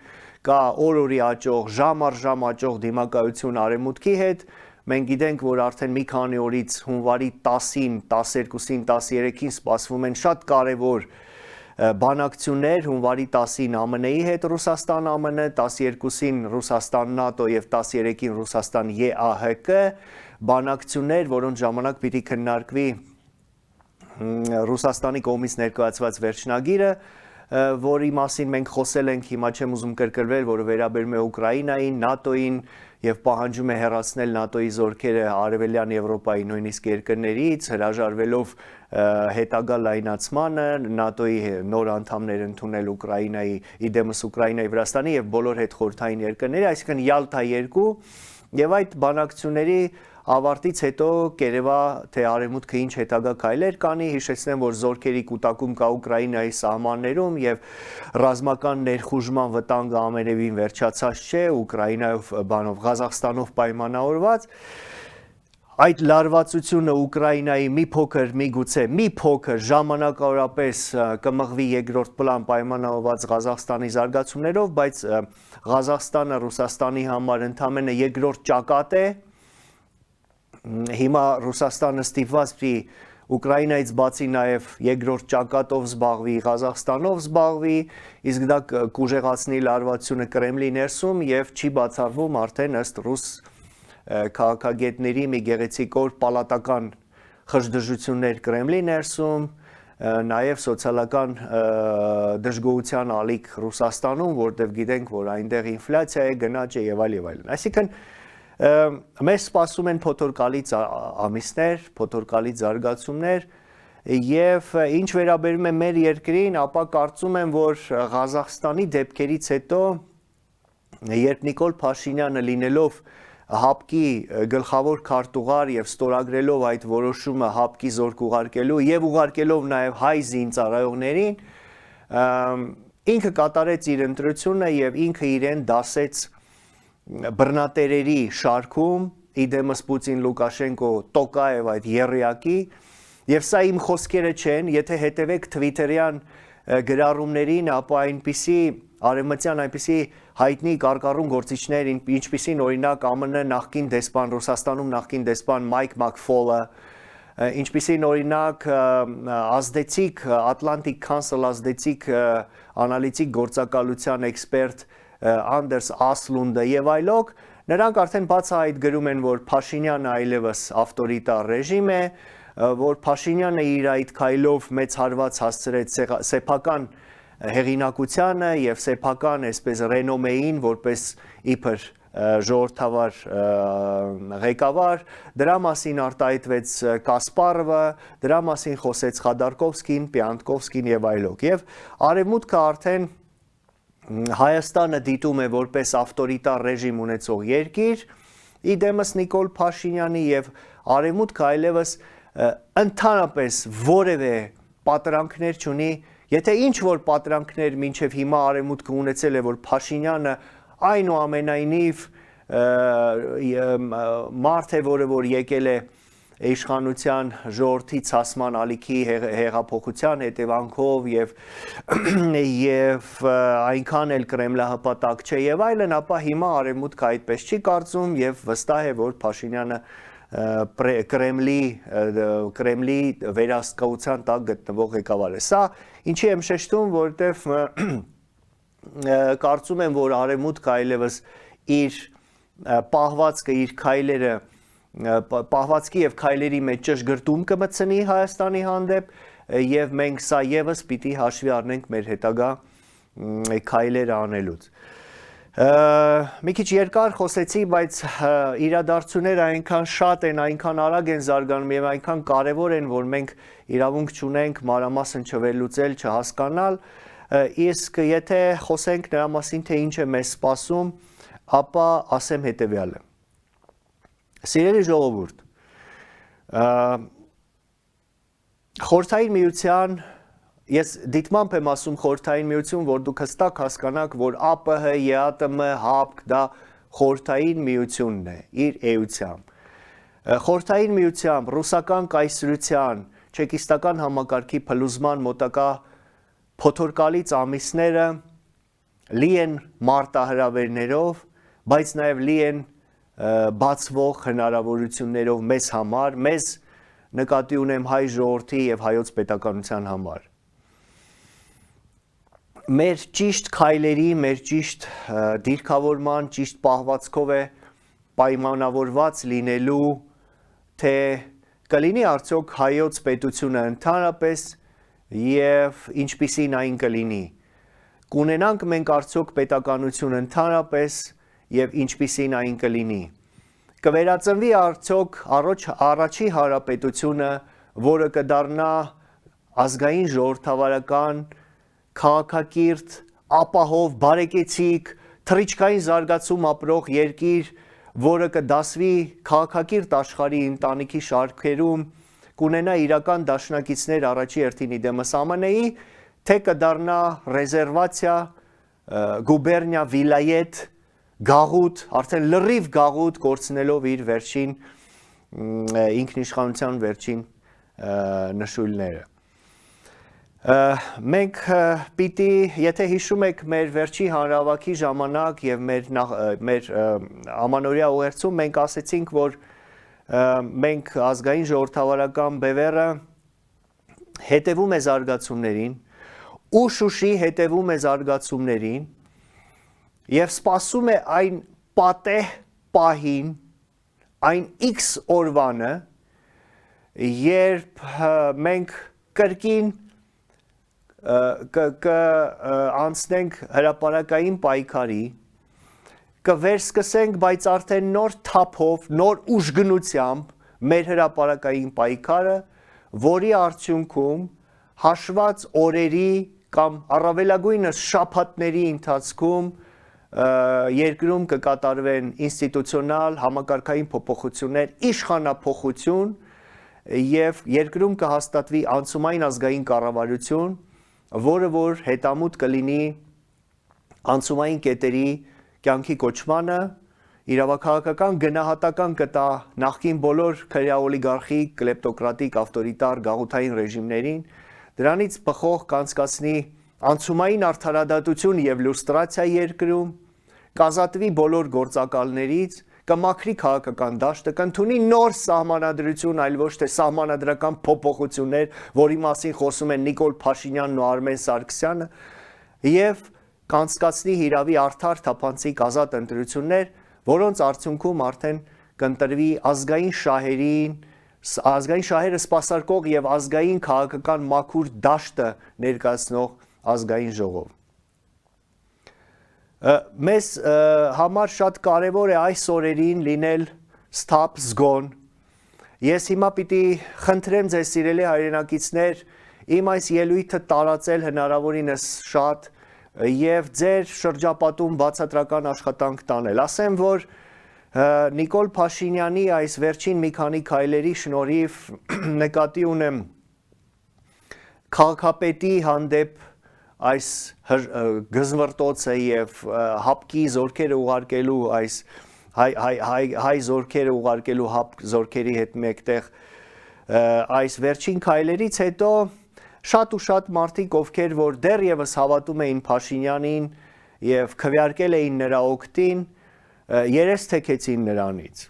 կա օր-օրի աճող, ժամ առ ժամ աճող դիմակայություն արևմուտքի հետ, մենք գիտենք, որ արդեն մի քանի օրից հունվարի 10-ին, 12-ին, 13-ին սպասվում են շատ կարևոր բանակցություններ, հունվարի 10-ին ԱՄՆ-ի հետ Ռուսաստան ԱՄՆ, 12-ին Ռուսաստան ՆԱՏՕ եւ 13-ին Ռուսաստան ԵԱՀԿ բանակցություններ, որոնց ժամանակ պիտի քննարկվի Ռուսաստանի կողմից ներկայացված վերջնագիրը, որի մասին մենք խոսել ենք, հիմա չեմ ուզում կրկնվել, որը վերաբերում է Ուկրաինային, ՆԱՏՕ-ին եւ պահանջում է հեռացնել ՆԱՏՕ-ի զորքերը Արևելյան Եվրոպայի նույնիսկ երկրներից, հրաժարվելով հետագա լայնացմանը, ՆԱՏՕ-ի նոր անդամներ ընդունել Ուկրաինայի, իդեմս Ուկրաինայի, Վրաստանի եւ բոլոր հետխորհրդային երկրների, այսինքն Յալթա 2 եւ այդ բանակցությունների ավարտից հետո կերևա թե արևմուտքը ինչ հետագա քայլեր կանի, հիշեցնեմ, որ զորքերի կուտակում կա Ուկրաինայի սահմաններում եւ ռազմական ներխուժման վտանգը ամենևին վերջացած չէ, Ուկրաինայով Ղազախստանով պայմանավորված, այդ լարվածությունը Ուկրաինայի մի փոքր ժամանակավորապես կմղվի երկրորդ պլան պայմանավորված Ղազախստանի զարգացումներով, բայց Ղազախստանը Ռուսաստանի համար ընդամենը երկրորդ ճակատ է, հիմա Ռուսաստանը ստիպված է Ուկրաինայից բացի նաև երկրորդ ճակատով զբաղվի, Ղազախստանով զբաղվի, իսկ դա կուժեղացնի լարվածությունը Կրեմլի ներսում եւ չի բացառվում արդեն ըստ ռուս քաղաքագետների մի գեղեցիկ օր պալատական խժդժություններ Կրեմլի ներսում, նաև սոցիալական դժգոհության ալիք Ռուսաստանում, որտեղ գիտենք, որ այնտեղ ինֆլյացիա է, գնաճ է եւ այլն։ Այսինքն մեզ սպասում են փոթորկալից ամիսներ, փոթորկալից զարգացումներ եւ ինչ վերաբերում է մեր երկրին, ապա կարծում եմ, որ Ղազախստանի դեպքերից հետո, երբ Նիկոլ Փաշինյանը լինելով ՀԱՊԿ-ի գլխավոր քարտուղար եւ ստորագրելով այդ որոշումը ՀԱՊԿ-ի զորք ուղարկելու եւ ուղարկելով նաեւ հայ զինծառայողներին, ինքը կատարեց իր ընտրությունը եւ ինքը իրեն դասեց բռնատերերի շարքում, իդեմս Պուտին, Լուկաշենկո, Տոկաև այդ եռյակի, եւ սա իմ խոսքերը չեն, եթե հետևեք Twitter-յան գրառումներին, ապա այնպիսի արևմտյան այնպիսի հայտնի կարկառուն գործիչներ, ինչպիսին օրինակ ԱՄՆ նախկին դեսպան, Ռուսաստանում նախկին դեսպան Մայք Մակֆոլը, ինչպիսին օրինակ ազդեցիկ Atlantic Council ազդեցիկ անալիտիկ գործակալության էքսպերտ Անդերս Ասլունդը եւ այլոք, նրանք արդեն բացահայտ գրում են, որ Փաշինյանը այլևս ավտորիտար ռեժիմ է, որ Փաշինյանը իր այդ քայլով մեծ հարված հասցրեց սեփական հեղինակությանը եւ սեփական այսպես ռենոմեին, որպես իբր ժողովրդավար ղեկավար, դրա մասին արտահայտվեց Կասպարովը, դրա մասին խոսեց Խադարկովսկին, Պիանտկովսկին եւ այլոք, եւ արևմուտքը արդեն Հայաստանը դիտում է որպես ավտորիտար ռեժիմ ունեցող երկիր, իդեմս Նիկոլ Փաշինյանի եւ արևմուտքը այլևս ընդհանրապես որևէ պատրանքներ չունի, եթե ինչ որ պատրանքներ մինչև հիմա արևմուտքը ունեցել է, որ Փաշինյանը այնուամենայնիվ մարդ է, որը որ եկել է իշխանության ժողովրդի ցասման ալիքի հեղափոխության հետևանքով եւ այնքան էլ կրեմլահպատակ չէ եւ այլն, ապա հիմա արևմուտքը այդպես չի կարծում եւ վստահ է, որ Փաշինյանը Կրեմլի վերահսկողության տակ գտնվող ղեկավար է։ Սա ինչի եմ շեշտում, որովհետեւ կարծում եմ, որ արևմուտքը այլևս իր պահվածքը, իր քայլերը պահվածքի եւ քայլերի մեջ ճշգրտում կմտցնի Հայաստանի հանդեպ եւ մենք սա եւս պիտի հաշվի առնենք մեր հետագա քայլերը անելուց։ Մի քիչ երկար խոսեցի, բայց իրադարձությունները այնքան շատ են, այնքան արագ են զարգանում եւ այնքան կարեւոր են, որ մենք իրավունք չունենք մանրամասն չվերլուծել, չհասկանալ, իսկ եթե խոսենք նրա մասին, թե ինչ է մեզ սպասում, ապա ասեմ հետեւյալը. Սիրելի ժողովուրդ, Խորհրդային Միության Ես դիտմամբ եմ ասում Խորհրդային Միություն, որ դուք հստակ հասկանաք, որ ԱՊՀ, ԵԱՏՄ, ՀԱՊԿ դա Խորհրդային Միությունն է իր էությամբ։ Խորհրդային Միությամբ ռուսական կայսրության չեկիստական համակարգի փլուզման մոտակա փոթորկալից ամիսները լի են մարտահրավերներով, բայց նաև լի են բացվող հնարավորություններով մեզ համար, մեզ նկատի ունեմ հայ ժողովրդի եւ հայոց պետականության համար։ Մեր ճիշտ քայլերի, մեր ճիշտ դիրքավորման, ճիշտ պահվածքով է պայմանավորված լինելու, թե կլինի արդյոք հայոց պետությունը ընդհանրապես եւ ինչպիսին այն կլինի։ Կունենանք մենք արդյոք պետականություն ընդհանրապես եւ ինչպիսին այն կլինի։ Կվերածնվի արդյոք առաջի հանրապետությունը, որը կդառնա ազգային ժողովրդավարական, քաղաքակիրթ, ապահով, բարեկեցիկ, թռիչքային զարգացում ապրող երկիր, որը կդասվի քաղաքակիրթ աշխարհի ընտանիքի շարքերում, կունենա իրական դաշնակիցներ առաջի հերթին իդեմս ԱՄՆ-ի, թե կդառնա ռեզերվացիա, գուբերնիա, վիլայետ, գաղութ, արդեն լրիվ գաղութ կորցնելով իր վերջին ինքնիշխանության վերջին նշույլները։ Մենք պիտի, եթե հիշում եք մեր վերջի հանրահավաքի ժամանակ եւ մեր ամանորյա ուղերձում մենք ասեցինք, որ մենք ազգային ժողովրդավարական բևեռը հետևում է զարգացումներին, ու Շուշի հետևում է զարգացումներին եւ սպասում է այն պատեհ պահին, այն X օրվանը, երբ մենք կրկին անցնենք հրապարակային պայքարի, կվերսկսենք, բայց արդեն նոր թափով, նոր ուժգնությամբ մեր հրապարակային պայքարը, որի արդյունքում հաշված օրերի կամ առավելագույնս շաբաթների ընթացքում երկրում կկատարվեն ինստիտուցիոնալ համակարգային փոփոխություններ, իշխանափոխություն եւ երկրում կհաստատվի անցումային ազգային կառավարություն, որը որ հետամուտ կլինի անցումային կետերի կյանքի կոչմանը, իրավաքաղաքական գնահատական կտա նախկին բոլոր քրեաօլիգարխիկ, կլեպտոկրատիկ, ավտորիտար, գաղութային ռեժիմներին, դրանից բխող կանցկացնի անցումային արդարադատություն եւ լուստրացիա երկրում, կազատվի բոլոր գործակալներից, կմաքրի քաղաքական դաշտը, կընդունի նոր սահմանադրություն, այլ ոչ թե սահմանադրական փոփոխություններ, որի մասին խոսում են Նիկոլ Փաշինյանն ու Արմեն Սարգսյանը, եւ կանցկացնի հիրավի արդար թափանցիկ ազատ ընտրություններ, որոնց արդյունքում արդեն կընտրվի ազգային շահերը սպասարկող եւ ազգային քաղաքական մաքուր դաշտը ներկայացնող ազգային ժողով։ Մեզ համար շատ կարևոր է այս օրերին լինել ստապ զգոն։ Ես հիմա պիտի խնդրեմ ձեզ սիրելի հայրենակիցներ, իմ այս ելույթը տարածել հնարավորինս շատ եւ ձեր շրջապատում բացատրական աշխատանք տանել։ Ասեմ, որ Նիկոլ Փաշինյանի այս վերջին մի քանի քայլերի շնորհիվ նկատի ունեմ քաղաքապետի հանդեպ այս գզվրտոցը եւ հապկի զորքերը ուղարկելու այս հայ զորքերը ուղարկելու հապ զորքերի հետ մեկտեղ այս վերջին քայլերից հետո շատ ու շատ մարդիկ, ովքեր որ դեռևս հավատում էին Փաշինյանին եւ քվեարկել էին նրա օգտին, երես թեքեցին նրանից։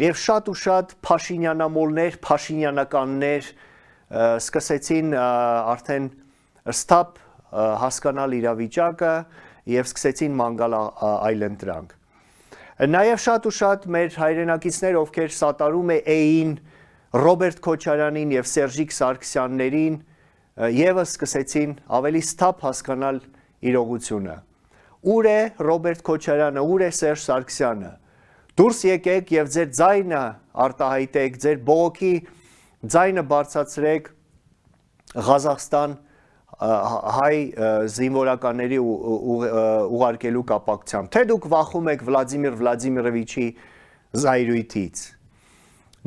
Եվ շատ ու շատ Փաշինյանամոլներ, Փաշինյանականներ սկսեցին արդեն ստապ հասկանալ իրավիճակը եւ սկսեցին մանգալ այլընտրանք։ Նաեւ շատ ու շատ մեր հայրենակիցներ, ովքեր սատարում էին Ռոբերտ Քոչարյանին եւ Սերժիկ Սարգսյաններին, եւս սկսեցին ավելի ստապ հասկանալ իրողությունը։ Ուր է Ռոբերտ Քոչարյանը, ուր է Սերժ Սարգսյանը։ Դուրս եկեք եւ ձեր ձայնը արտահայտեք, ձեր բողոքի ձայնը բարձրացրեք Ղազախստան հայ զինվորականների ուղարկելու կապակցությամբ, թե դուք վախում եք Վլադիմիր Վլադիմիրովիչի զայրույթից։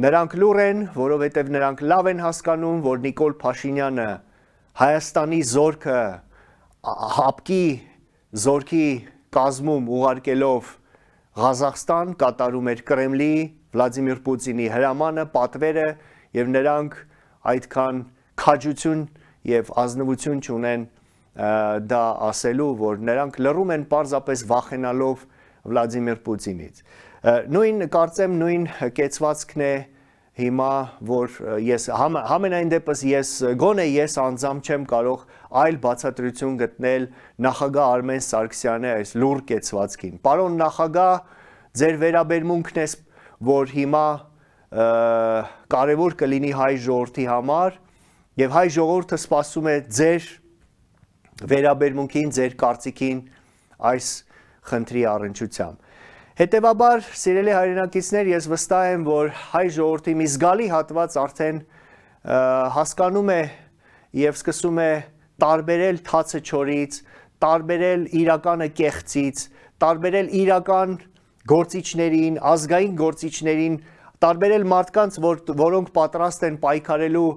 Նրանք լուր են, որովհետև նրանք լավ են հասկանում, որ Նիկոլ Փաշինյանը Հայաստանի զորքը հապկի զորքի կազմում ուղարկելով Ղազախստան կատարում էր Կրեմլի, Վլադիմիր Պուտինի հրամանը, պատվերը եւ նրանք այդքան քաջություն եւ ազնվություն չունեն դա ասելու, որ նրանք լռում են պարզապես վախենալով Վլադիմիր Պուտինից։ Նույն կարծեմ նույն կեցվածքն է հիմա, որ ես համենայն դեպս գոնե ես անձամբ չեմ կարող այլ բացատրություն գտնել նախագահ Արմեն Սարգսյանի այս լուր կեցվածքին։ Պարոն նախագահ, ձեր վերաբերմունքն է, որ հիմա կարևոր կլինի հայ ժողովրդի համար եւ հայ ժողովուրդը սպասում է ձեր վերաբերմունքին, ձեր կարծիքին այս խնդրի առնչությամբ։ Հետևաբար, սիրելի հայրենակիցներ, ես վստահ եմ, որ հայ ժողովրդի մի զգալի հատված արդեն հասկանում է եւ սկսում է տարբերել թացը չորից, տարբերել իրականը կեղծից, տարբերել իրական գործիչներին, ազգային գործիչներին, տարբերել մարդկանց, որոնք պատրաստ են պայքարելու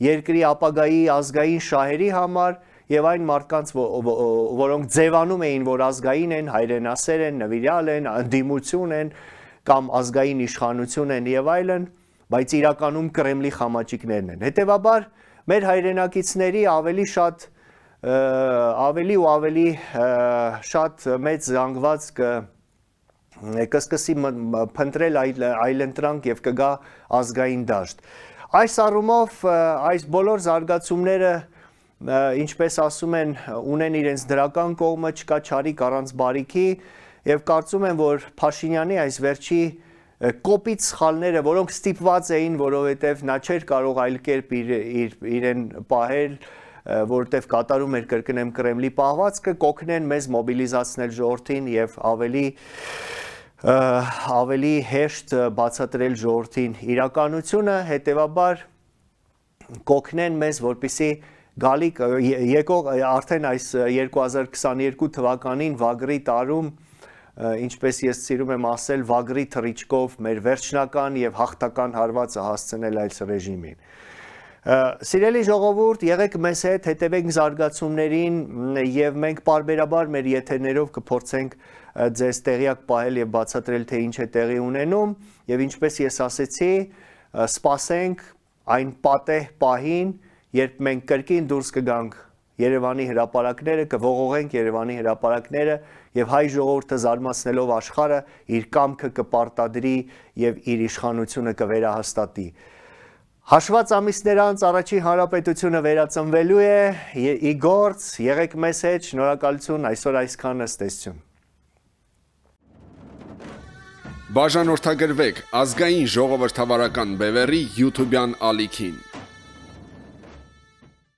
երկրի ապագայի ազգային շահերի համար եւ այն մարդկանց, որոնք ձևանում էին, որ ազգային են, հայրենասեր են, նվիրյալ են, ընդդիմություն են կամ ազգային իշխանություն են եւ այլն, բայց իրականում Կրեմլի խամաճիկներն են։ Հետևաբար մեր հայրենակիցների ավելի ու ավելի շատ մեծ զանգված կսկսի փնտրել այլընտրանք եւ կգա ազգային դաշտ։ Այս առումով այս բոլոր զարգացումները ինչպես ասում են, ունեն իրենց դրական կողմը, չկա չարիք առանց բարիքի եւ կարծում եմ, որ Փաշինյանի այս վերջի կոպիտ սխալները, որոնք ստիպված էին, որովհետեւ նա չէր կարող այլ կերպ իրեն պահել, որովհետեւ կատարում էր կրկնեմ Կրեմլի պահվածքը, կօգնեն մեզ մոբիլիզացնել ժողովրդին եւ ավելի հեշտ բացատրել ժողովրդին իրականությունը, հետեւաբար կօգնեն մեզ, որպեսզի գալիք եկող արդեն այս 2022 թվականին վագրի տարում, ինչպես ես սիրում եմ ասել, վագրի թռիչքով մեր վերջնական եւ հաղթական հարվածը հասցնել այս ռեժիմին։ Սիրելի ժողովուրդ, եղեք մեզ հետ, հետևեք զարգացումներին եւ մենք պարբերաբար մեր եթերներով կփորձենք ձեզ տեղյակ պահել եւ բացատրել, թե ինչ է տեղի ունենում եւ ինչպես ես ասեցի, սպասենք այն պատեհ պահին, երբ մենք կրկին դուրս կգանք Երևանի հրապարակները, կողողենք Երևանի հրապարակները եւ հայ ժողովուրդը զարմացնելով աշխարհը իր կամքը կպարտադրի եւ իր իշխանությունը կվերահաստատի։ Հաշված ամիսներ անց առաջին հանրապետությունը վերածնվելու է, ի գործ, եղեք մեզ հետ, շնորհակալություն, այսօր այսքանը, ցտեսություն։ Բաժանորդագրվեք ազգային ժողովրդավարական բևեռի YouTube-յան ալիքին։